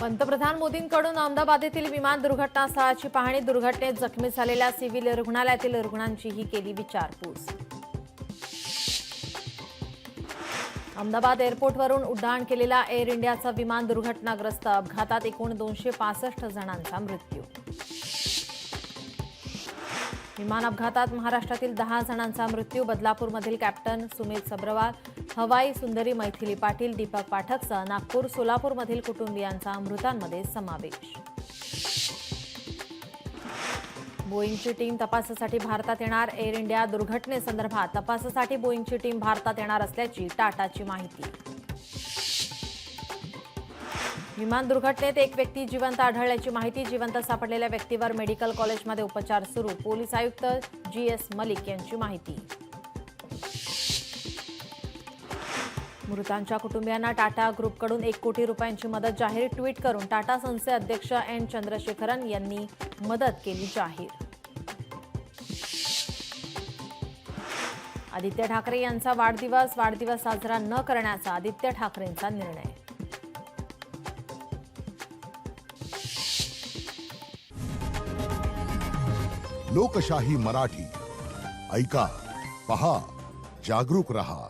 पंतप्रधान मोदींकडून अहमदाबाद येथील विमान दुर्घटना स्थळाची पाहणी, दुर्घटनेत जखमी झालेल्या सिव्हिल रुग्णालयातील रुग्णांचीही केली विचारपूस। अहमदाबाद एअरपोर्टवरून उड्डाण केलेला एअर इंडियाचा विमान दुर्घटनाग्रस्त, अपघातात एकूण 265 जणांचा मृत्यू। विमान अपघातात महाराष्ट्रातील 10 जणांचा मृत्यू, बदलापूरमधील कॅप्टन सुमित सब्रवाल, हवाई सुंदरी मैथिली पाटील, दीपक पाठकसह नागपूर सोलापूरमधील कुटुंबियांचा मृतांमध्ये समावेश। बोईंगची टीम तपासासाठी भारतात येणार, एअर इंडिया दुर्घटनेसंदर्भात तपासासाठी बोईंगची टीम भारतात येणार असल्याची टाटाची माहिती। विमान दुर्घटनेत एक व्यक्ती जिवंत आढळल्याची माहिती, जिवंत सापडलेल्या व्यक्तीवर मेडिकल कॉलेजमध्ये उपचार सुरू, पोलीस आयुक्त GS मलिक यांची माहिती। मृतांच्या कुटुंबियांना टाटा ग्रुपकडून 1 कोटी रुपयांची मदत जाहीर, ट्विट करून टाटा सन्सचे अध्यक्ष N चंद्रशेखरन यांनी मदत केली जाहीर। आदित्य ठाकरे यांचा वाढदिवस साजरा न करण्याचा आदित्य ठाकरेंचा निर्णय। लोकशाही मराठी ऐका, पहा, जागरूक रहा।